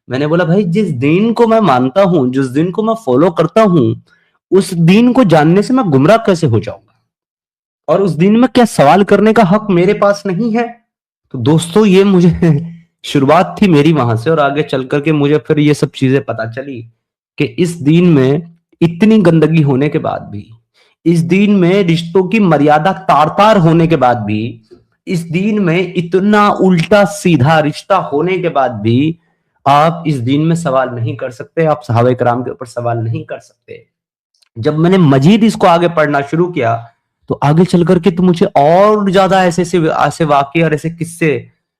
मैंने बोला भाई जिस दीन को मैं मानता हूं, जिस दीन को मैं फॉलो करता हूं, उस दीन को जानने से मैं गुमराह कैसे हो जाऊंगा? और उस दीन में क्या सवाल करने का हक मेरे पास नहीं है? तो दोस्तों ये मुझे शुरुआत थी मेरी वहां से, और आगे चल करके मुझे फिर ये सब चीजें पता चली कि इस दीन में इतनी गंदगी होने के बाद भी, इस दीन में रिश्तों की मर्यादा तार तार होने के बाद भी, इस दीन में इतना उल्टा सीधा रिश्ता होने के बाद भी आप इस दीन में सवाल नहीं कर सकते, आप सहाबा कराम के ऊपर सवाल नहीं कर सकते। जब मैंने मजीद इसको आगे पढ़ना शुरू किया तो आगे चल करके तो मुझे और ज्यादा ऐसे ऐसे वाकये और ऐसे किस्से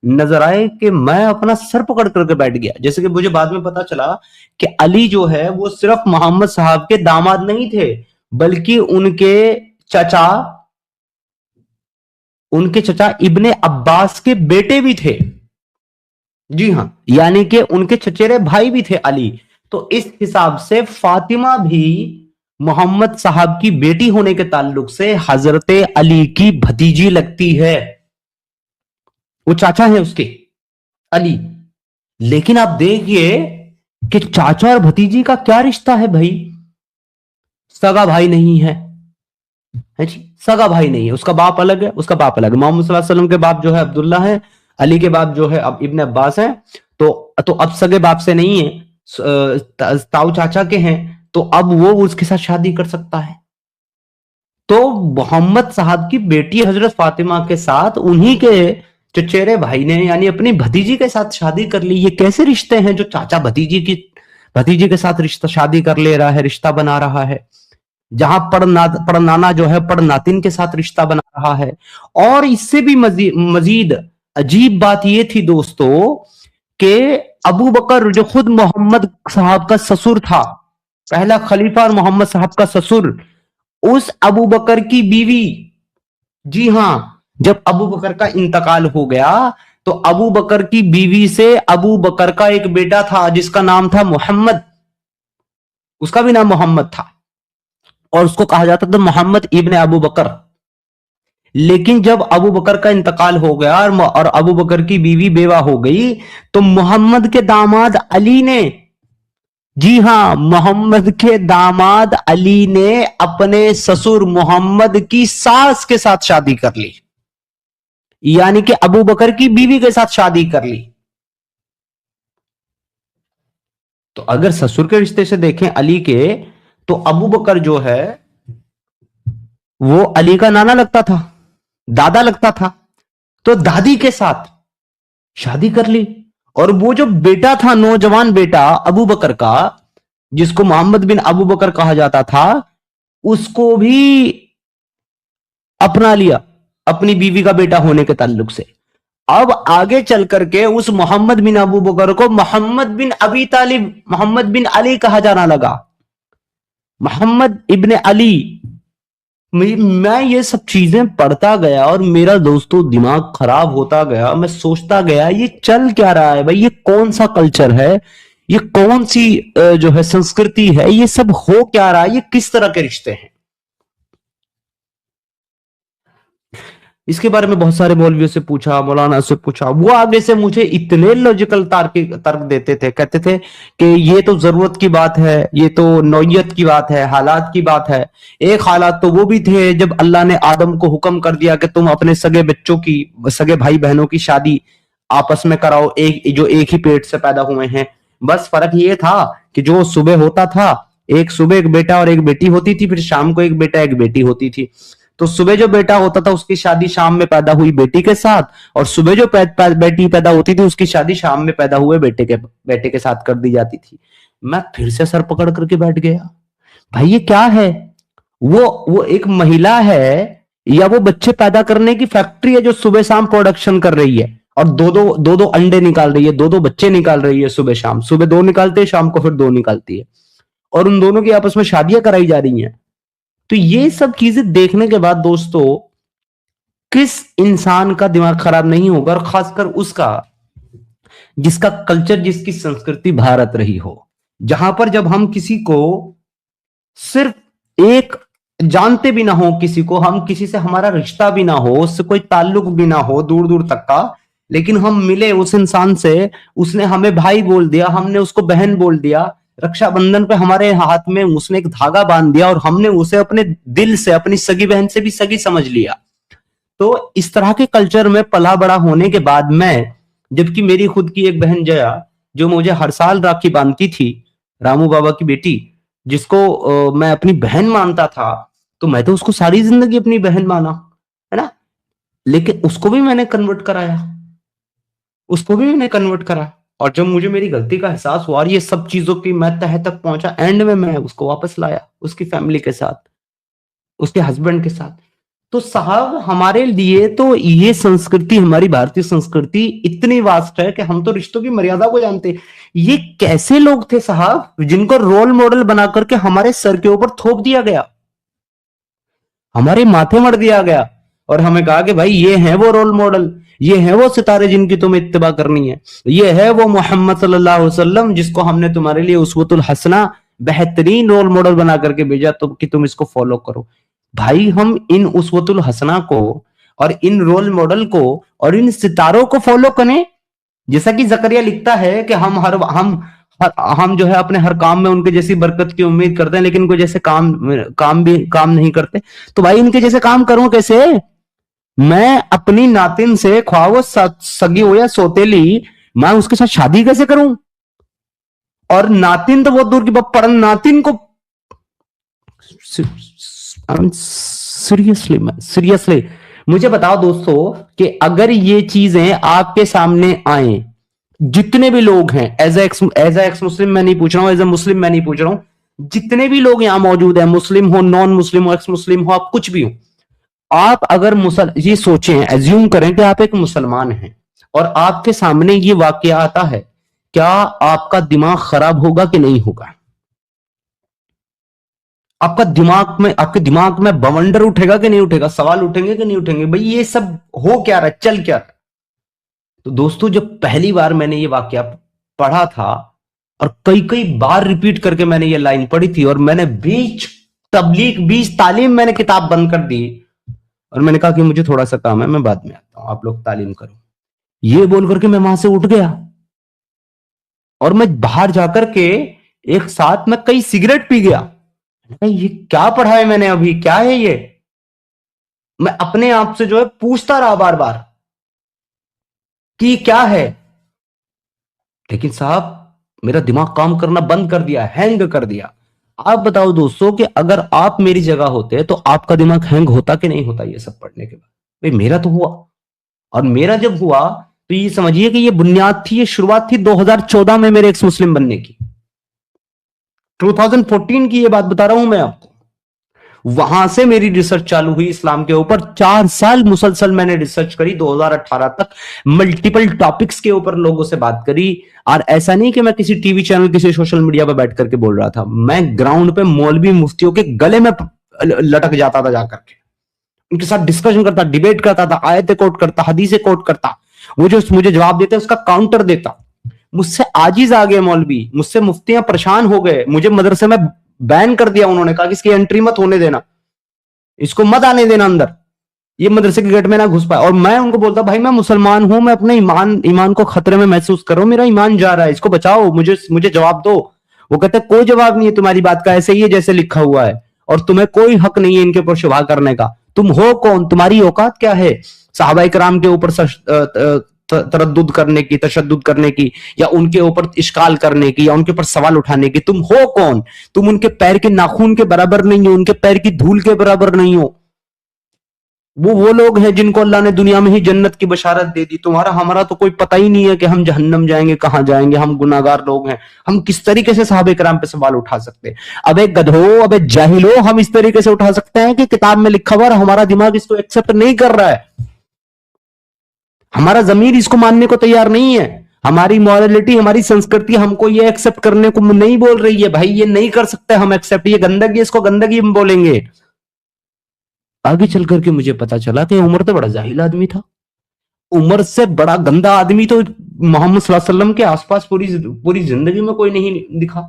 नजर आए कि मैं अपना सर पकड़ करके बैठ गया। जैसे कि मुझे बाद में पता चला कि अली जो है वो सिर्फ मोहम्मद साहब के दामाद नहीं थे, बल्कि चचा उनके चचा इब्ने अब्बास के बेटे भी थे। जी हां, यानी कि उनके चचेरे भाई भी थे अली। तो इस हिसाब से फातिमा भी मोहम्मद साहब की बेटी होने के ताल्लुक से हजरत अली की भतीजी लगती है। वो चाचा है उसके, अली। लेकिन आप देखिए कि चाचा और भतीजी का क्या रिश्ता है भाई? सगा भाई नहीं है जी, सगा भाई नहीं है। उसका बाप अलग है, उसका बाप अलग है। मोहम्मद सल्लल्लाहु अलैहि वसल्लम के बाप जो है अब्दुल्ला है, अली के बाप जो है अब इब्ने अब्बास है। तो अब सगे बाप से नहीं है, ताऊ चाचा के हैं, तो अब वो उसके साथ शादी कर सकता है। तो मोहम्मद साहब की बेटी हजरत फातिमा के साथ उन्हीं के चचेरे भाई ने यानी अपनी भतीजी के साथ शादी कर ली। ये कैसे रिश्ते हैं जो चाचा भतीजी के साथ रिश्ता शादी कर ले रहा है, रिश्ता बना रहा है, जहां पड़नाना जो है पड़नातिन के साथ रिश्ता बना रहा है। और इससे भी मजीद अजीब बात यह थी दोस्तों कि अबू बकर जो खुद मोहम्मद साहब का ससुर था, पहला खलीफा और मोहम्मद साहब का ससुर, उस अबू बकर की बीवी, जी हां, जब अबू बकर का इंतकाल हो गया तो अबू बकर की बीवी से अबू बकर का एक बेटा था जिसका नाम था मोहम्मद, उसका भी नाम मोहम्मद था और उसको कहा जाता था मोहम्मद इब्ने अबू बकर। लेकिन जब अबू बकर का इंतकाल हो गया और अबू बकर की बीवी बेवा हो गई, तो मोहम्मद के दामाद अली ने, जी हां, मोहम्मद के दामाद अली ने अपने ससुर मोहम्मद की सास के साथ शादी कर ली, यानी कि अबू बकर की बीवी के साथ शादी कर ली। तो अगर ससुर के रिश्ते से देखें अली के, तो अबू बकर जो है वो अली का नाना लगता था, दादा लगता था। तो दादी के साथ शादी कर ली, और वो जो बेटा था, नौजवान बेटा अबू बकर का, जिसको मोहम्मद बिन अबू बकर कहा जाता था, उसको भी अपना लिया अपनी बीवी का बेटा होने के ताल्लुक से। अब आगे चल करके उस मोहम्मद बिन अबू बकर को मोहम्मद बिन अबी तालिब, मोहम्मद बिन अली कहा जाना लगा, मोहम्मद इब्ने अली। मैं ये सब चीजें पढ़ता गया और मेरा दोस्तों दिमाग खराब होता गया। मैं सोचता गया ये चल क्या रहा है भाई, ये कौन सा कल्चर है, ये कौन सी जो है संस्कृति है, ये सब हो क्या रहा है, ये किस तरह के रिश्ते हैं। इसके बारे में बहुत सारे मौलवियों से पूछा, मौलाना से पूछा, वो आगे से मुझे इतने लॉजिकल तर्क देते थे, कहते थे कि ये तो जरूरत की बात है, ये तो नौयत की बात है, हालात की बात है। एक हालात तो वो भी थे जब अल्लाह ने आदम को हुक्म कर दिया कि तुम अपने सगे बच्चों की, सगे भाई बहनों की शादी आपस में कराओ, जो एक ही पेट से पैदा हुए हैं। बस फर्क ये था कि जो सुबह होता था, एक सुबह एक बेटा और एक बेटी होती थी, फिर शाम को एक बेटा एक बेटी होती थी। तो सुबह जो बेटा होता था उसकी शादी शाम में पैदा हुई बेटी के साथ, और सुबह जो बेटी पैदा होती थी उसकी शादी शाम में पैदा हुए बेटे के साथ कर दी जाती थी। मैं फिर से सर पकड़ करके बैठ गया, भाई ये क्या है? वो एक महिला है या वो बच्चे पैदा करने की फैक्ट्री है जो सुबह शाम प्रोडक्शन कर रही है, और दो अंडे निकाल रही है, दो बच्चे निकाल रही है सुबह शाम, सुबह दो निकालते हैं, शाम को फिर दो निकालती है, और उन दोनों की आपस में शादियां कराई जा रही हैं। तो ये सब चीजें देखने के बाद दोस्तों किस इंसान का दिमाग खराब नहीं होगा, और खासकर उसका जिसका कल्चर, जिसकी संस्कृति भारत रही हो, जहां पर जब हम किसी को सिर्फ एक जानते भी ना हो, किसी को हम, किसी से हमारा रिश्ता भी ना हो, उससे कोई ताल्लुक भी ना हो दूर दूर तक का, लेकिन हम मिले उस इंसान से, उसने हमें भाई बोल दिया, हमने उसको बहन बोल दिया, रक्षाबंधन पे हमारे हाथ में उसने एक धागा बांध दिया और हमने उसे अपने दिल से, अपनी सगी बहन से भी सगी समझ लिया। तो इस तरह के कल्चर में पला बड़ा होने के बाद मैं, जबकि मेरी खुद की एक बहन जया जो मुझे हर साल राखी बांधती थी, रामू बाबा की बेटी, जिसको मैं अपनी बहन मानता था, तो मैं तो उसको सारी जिंदगी अपनी बहन माना, है ना। लेकिन उसको भी मैंने कन्वर्ट कराया, उसको भी मैंने कन्वर्ट करा। और जब मुझे मेरी गलती का एहसास हुआ और ये सब चीजों की मैं तह तक पहुंचा, एंड में मैं उसको वापस लाया उसकी फैमिली के साथ, उसके हस्बैंड के साथ। तो साहब हमारे लिए तो ये संस्कृति, हमारी भारतीय संस्कृति इतनी वास्ट है कि हम तो रिश्तों की मर्यादा को जानते। ये कैसे लोग थे साहब जिनको रोल मॉडल बना करके हमारे सर के ऊपर थोप दिया गया, हमारे माथे मर दिया गया, और हमें कहा कि भाई ये है वो रोल मॉडल, ये है वो सितारे जिनकी तुम्हें इत्तिबा करनी है, ये है वो मोहम्मद सल्लल्लाहु अलैहि वसल्लम जिसको हमने तुम्हारे लिए उसवतुल हसना, बेहतरीन रोल मॉडल बना करके भेजा तो कि तुम इसको फॉलो करो। भाई हम इन उसवतुल हसना को और इन रोल मॉडल को और इन सितारों को फॉलो करें, जैसा कि जकरिया लिखता है कि हम जो है अपने हर काम में उनके जैसी बरकत की उम्मीद करते हैं, लेकिन कोई जैसे काम नहीं करते। तो भाई इनके जैसे काम करूं कैसे? मैं अपनी नातिन से, ख्वाह वो सगी हो या सौतेली, मैं उसके साथ शादी कैसे करूं? और नातिन तो बहुत दूर की बात, पर नातिन को सीरियसली मुझे बताओ दोस्तों कि अगर ये चीजें आपके सामने आए, जितने भी लोग हैं, एज एक्स मुस्लिम मैं नहीं पूछ रहा हूं, एज ए मुस्लिम मैं नहीं पूछ रहा हूं, जितने भी लोग यहां मौजूद हैं, मुस्लिम हो, नॉन मुस्लिम हो, एक्स मुस्लिम हो, आप कुछ भी हो, आप अगर ये सोचें, एज्यूम करें कि आप एक मुसलमान हैं और आपके सामने ये वाकया आता है, क्या आपका दिमाग खराब होगा कि नहीं होगा? आपके दिमाग में बवंडर उठेगा कि नहीं उठेगा? सवाल उठेंगे कि नहीं उठेंगे? भाई ये सब हो क्या रहा है, चल क्या रहा है? तो दोस्तों जब पहली बार मैंने ये वाकया पढ़ा था और कई कई बार रिपीट करके मैंने ये लाइन पढ़ी थी, और मैंने बीच तालीम मैंने किताब बंद कर दी और मैंने कहा कि मुझे थोड़ा सा काम है, मैं बाद में आता हूं, आप लोग तालीम करो, ये बोल करके मैं वहां से उठ गया और मैं बाहर जाकर के एक साथ में कई सिगरेट पी गया। ये क्या पढ़ा है मैंने अभी, क्या है ये? मैं अपने आप से जो है पूछता रहा बार बार कि क्या है, लेकिन साहब मेरा दिमाग काम करना बंद कर दिया, हैंग कर दिया। आप बताओ दोस्तों कि अगर आप मेरी जगह होते तो आपका दिमाग हैंग होता कि नहीं होता ये सब पढ़ने के बाद? भाई मेरा तो हुआ, और मेरा जब हुआ तो ये समझिए कि ये बुनियाद थी, ये शुरुआत थी 2014 में मेरे एक्स मुस्लिम बनने की। 2014 की ये बात बता रहा हूं मैं आपको। वहां से मेरी रिसर्च चालू हुई इस्लाम के ऊपर। 4 साल मुसलसल मैंने रिसर्च करी, 2018 तक मल्टीपल टॉपिक्स के ऊपर लोगों से बात करी। और ऐसा नहीं कि मैं किसी टीवी चैनल, किसी सोशल मीडिया पर बैठ करके बोल रहा था, मैं ग्राउंड पे मौलवी मुफ्तियों के गले में लटक जाता था जाकर के, उनके साथ डिस्कशन करता, डिबेट करता था, आयतें कोट करता, हदीसें कोट करता, वो जो मुझे जवाब देते उसका काउंटर देता। मुझसे आजिज आ गए मौलवी, मुझसे मुफ्तियां परेशान हो गए, मुझे मदरसे में बैन कर दिया उन्होंने, कहा कि इसकी एंट्री मत होने देना, इसको मत आने देना अंदर, ये मदरसे के गेट में ना घुस पाए। और मैं उनको बोलता, भाई मैं मुसलमान हूं, मैं अपने ईमान को खतरे में महसूस कर रहा हूं, मेरा ईमान जा रहा है, इसको बचाओ, मुझे जवाब दो। वो कहते कोई जवाब नहीं है तुम्हारी बात का, ऐसे ही है जैसे लिखा हुआ है, और तुम्हें कोई हक नहीं है इनके ऊपर शुबा करने का। तुम हो कौन, तुम्हारी औकात क्या है सहाबाए किराम के ऊपर तरद्दुद करने की, तशद्दुद करने की, या उनके ऊपर इश्काल करने की, या उनके ऊपर सवाल उठाने की? तुम हो कौन? तुम उनके पैर के नाखून के बराबर नहीं हो, उनके पैर की धूल के बराबर नहीं हो। वो लोग हैं जिनको अल्लाह ने दुनिया में ही जन्नत की बशारत दे दी। तुम्हारा हमारा तो कोई पता ही नहीं है कि हम जहन्नम जाएंगे, कहां जाएंगे, हम गुनाहगार लोग हैं। हम किस तरीके से सहाबे किराम पे सवाल उठा सकते हैं? अबे गधो, अबे जाहिलो, हम इस तरीके से उठा सकते हैं कि किताब में लिखा हुआ हमारा दिमाग इसको एक्सेप्ट नहीं कर रहा है, हमारा जमीर इसको मानने को तैयार नहीं है, हमारी मॉरलिटी, हमारी संस्कृति हमको ये एक्सेप्ट करने को नहीं बोल रही है। भाई ये नहीं कर सकते हम एक्सेप्ट, ये गंदगी, इसको गंदगी हम बोलेंगे। आगे चल करके मुझे पता चला कि उमर तो बड़ा जाहिल आदमी था, उमर से बड़ा गंदा आदमी तो मोहम्मद सल्लल्लाहु अलैहि वसल्लम के आसपास पूरी जिंदगी में कोई नहीं दिखा।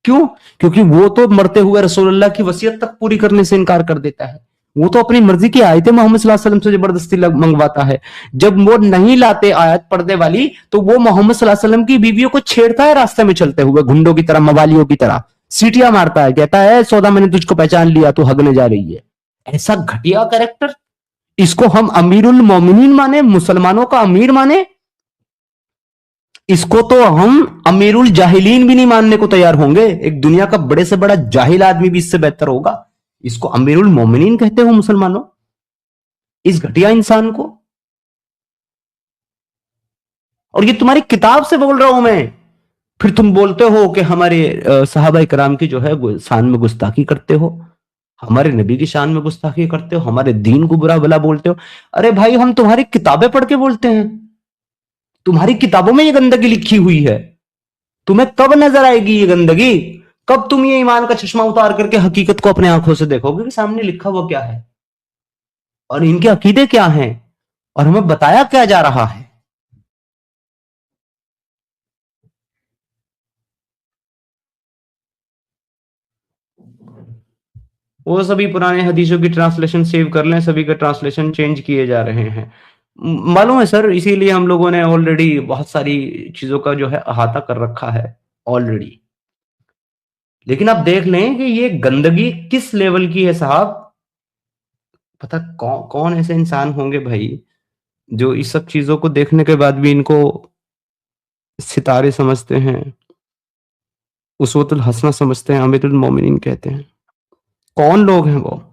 क्यों? क्योंकि वो तो मरते हुए रसूलुल्लाह की वसीयत तक पूरी करने से इनकार कर देता है। वो तो अपनी मर्जी की आयतें मोहम्मद सल्लल्लाहु अलैहि वसल्लम से जबरदस्ती मंगवाता है। जब वो नहीं लाते आयत पर्दे वाली, तो वो मोहम्मद सल्लल्लाहु अलैहि वसल्लम की बीवियों को छेड़ता है रास्ते में चलते हुए, गुंडों की तरह, मवालियों की तरह सीटियां मारता है, कहता है सौदा मैंने तुझको पहचान लिया, तू हगने जा रही है। ऐसा घटिया कैरेक्टर, इसको हम अमीरुल मोमिनीन माने, मुसलमानों का अमीर माने? इसको तो हम अमीरुल जाहिलीन भी नहीं मानने को तैयार होंगे। एक दुनिया का बड़े से बड़ा जाहिल आदमी भी इससे बेहतर होगा। इसको अमीरुल मोमिनीन कहते हो मुसलमानों, इस घटिया इंसान को? और ये तुम्हारी किताब से बोल रहा हूं मैं, फिर तुम बोलते हो कि हमारे सहाबा इकराम की जो है शान में गुस्ताखी करते हो, हमारे नबी की शान में गुस्ताखी करते हो, हमारे दीन को बुरा भला बोलते हो। अरे भाई, हम तुम्हारी किताबें पढ़ के बोलते हैं, तुम्हारी किताबों में ये गंदगी लिखी हुई है। तुम्हें कब नजर आएगी ये गंदगी? कब तुम ये ईमान का चश्मा उतार करके हकीकत को अपने आंखों से देखोगे कि सामने लिखा हुआ क्या है और इनके अकीदे क्या हैं और हमें बताया क्या जा रहा है। वो सभी पुराने हदीसों की ट्रांसलेशन सेव कर लें, सभी का ट्रांसलेशन चेंज किए जा रहे हैं, मालूम है सर। इसीलिए हम लोगों ने ऑलरेडी बहुत सारी चीजों का जो है अहाता कर रखा है ऑलरेडी। लेकिन आप देख लें कि ये गंदगी किस लेवल की है साहब। पता कौन ऐसे इंसान होंगे भाई जो इस सब चीजों को देखने के बाद भी इनको सितारे समझते हैं, उसवतुल हसना समझते हैं, अमीरुल मोमिनीन कहते हैं। कौन लोग हैं वो?